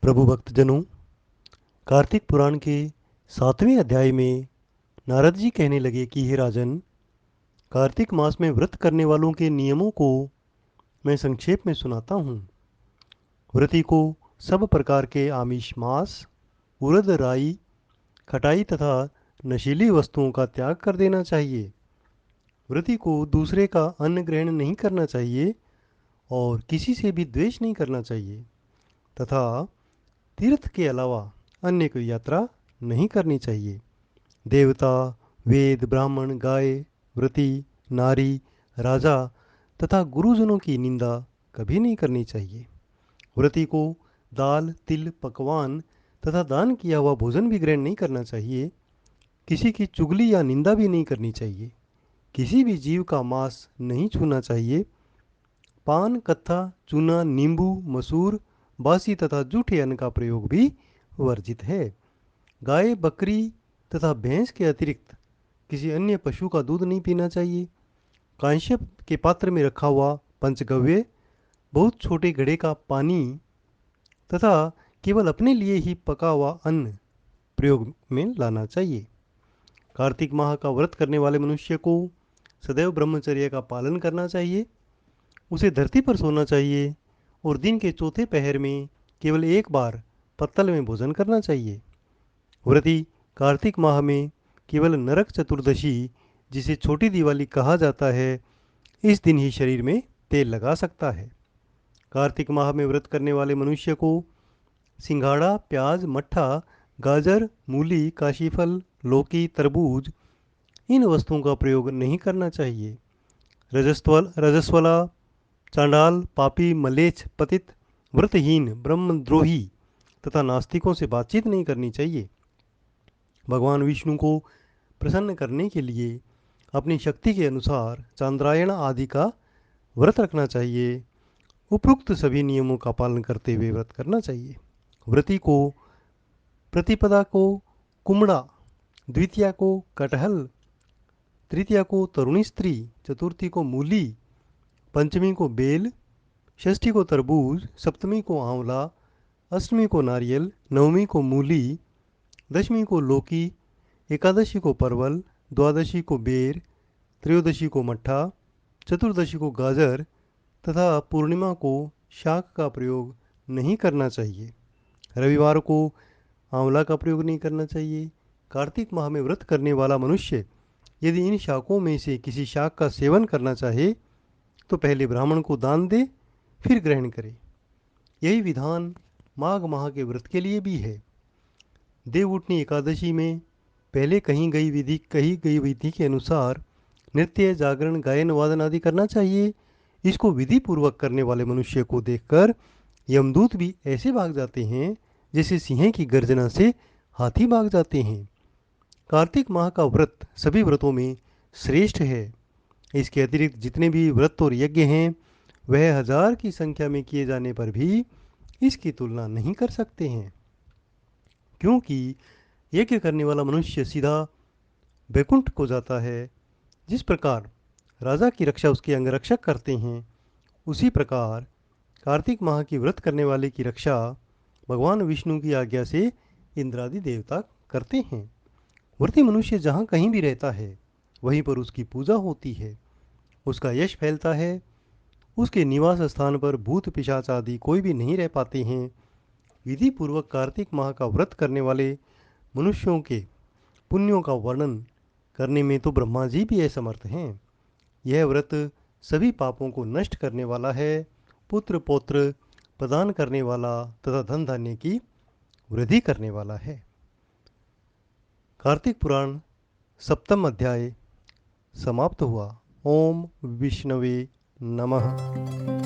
प्रभु भक्तजनों, कार्तिक पुराण के 7वें अध्याय में नारद जी कहने लगे कि हे राजन, कार्तिक मास में व्रत करने वालों के नियमों को मैं संक्षेप में सुनाता हूँ। व्रती को सब प्रकार के आमिष मांस, उड़द राई, खटाई तथा नशीली वस्तुओं का त्याग कर देना चाहिए। व्रती को दूसरे का अन्न ग्रहण नहीं करना चाहिए और किसी से भी द्वेष नहीं करना चाहिए तथा तीर्थ के अलावा अन्य कोई यात्रा नहीं करनी चाहिए। देवता, वेद, ब्राह्मण, गाय, व्रती, नारी, राजा तथा गुरुजनों की निंदा कभी नहीं करनी चाहिए। व्रती को दाल, तिल, पकवान तथा दान किया हुआ भोजन भी ग्रहण नहीं करना चाहिए। किसी की चुगली या निंदा भी नहीं करनी चाहिए। किसी भी जीव का मांस नहीं छूना चाहिए। पान, कत्था, चूना, नींबू, मसूर, बासी तथा जूठे अन्न का प्रयोग भी वर्जित है। गाय, बकरी तथा भैंस के अतिरिक्त किसी अन्य पशु का दूध नहीं पीना चाहिए। कांस्य के पात्र में रखा हुआ पंचगव्य, बहुत छोटे घड़े का पानी तथा केवल अपने लिए ही पका हुआ अन्न प्रयोग में लाना चाहिए। कार्तिक माह का व्रत करने वाले मनुष्य को सदैव ब्रह्मचर्य का पालन करना चाहिए। उसे धरती पर सोना चाहिए और दिन के चौथे पहर में केवल एक बार पत्तल में भोजन करना चाहिए। व्रती कार्तिक माह में केवल नरक चतुर्दशी, जिसे छोटी दिवाली कहा जाता है, इस दिन ही शरीर में तेल लगा सकता है। कार्तिक माह में व्रत करने वाले मनुष्य को सिंघाड़ा, प्याज, मट्ठा, गाजर, मूली, काशीफल, लौकी, तरबूज, इन वस्तुओं का प्रयोग नहीं करना चाहिए। रजस्वला, चांडाल, पापी, मलेच्छ, पतित, व्रतहीन, ब्रह्मद्रोही तथा नास्तिकों से बातचीत नहीं करनी चाहिए। भगवान विष्णु को प्रसन्न करने के लिए अपनी शक्ति के अनुसार चांद्रायण आदि का व्रत रखना चाहिए। उपरोक्त सभी नियमों का पालन करते हुए व्रत करना चाहिए। व्रती को प्रतिपदा को कुमड़ा, द्वितीया को कटहल, तृतीया को तरुणी स्त्री, चतुर्थी को मूली, पंचमी को बेल, षष्ठी को तरबूज, सप्तमी को आंवला, अष्टमी को नारियल, नवमी को मूली, दशमी को लौकी, एकादशी को परवल, द्वादशी को बेर, त्रयोदशी को मट्ठा, चतुर्दशी को गाजर तथा पूर्णिमा को शाक का प्रयोग नहीं करना चाहिए। रविवार को आंवला का प्रयोग नहीं करना चाहिए। कार्तिक माह में व्रत करने वाला मनुष्य यदि इन शाकों में से किसी शाक का सेवन करना चाहे तो पहले ब्राह्मण को दान दे, फिर ग्रहण करे। यही विधान माघ माह के व्रत के लिए भी है। देवउठनी एकादशी में पहले कही गई विधि के अनुसार नृत्य, जागरण, गायन वादन आदि करना चाहिए। इसको विधि पूर्वक करने वाले मनुष्य को देखकर यमदूत भी ऐसे भाग जाते हैं जैसे सिंह की गर्जना से हाथी भाग जाते हैं। कार्तिक माह का व्रत सभी व्रतों में श्रेष्ठ है। इसके अतिरिक्त जितने भी व्रत और यज्ञ हैं, वह 1000 की संख्या में किए जाने पर भी इसकी तुलना नहीं कर सकते हैं, क्योंकि यज्ञ करने वाला मनुष्य सीधा वैकुंठ को जाता है। जिस प्रकार राजा की रक्षा उसके अंगरक्षक करते हैं, उसी प्रकार कार्तिक माह की व्रत करने वाले की रक्षा भगवान विष्णु की आज्ञा से इंद्रादि देवता करते हैं। व्रती मनुष्य जहाँ कहीं भी रहता है, वहीं पर उसकी पूजा होती है, उसका यश फैलता है। उसके निवास स्थान पर भूत पिशाच आदि कोई भी नहीं रह पाते हैं। विधि पूर्वक कार्तिक माह का व्रत करने वाले मनुष्यों के पुण्यों का वर्णन करने में तो ब्रह्मा जी भी असमर्थ हैं। यह व्रत सभी पापों को नष्ट करने वाला है, पुत्र पौत्र प्रदान करने वाला तथा धन धान्य की वृद्धि करने वाला है। कार्तिक पुराण 7वां अध्याय समाप्त हुआ। ओम विष्णवे नमः।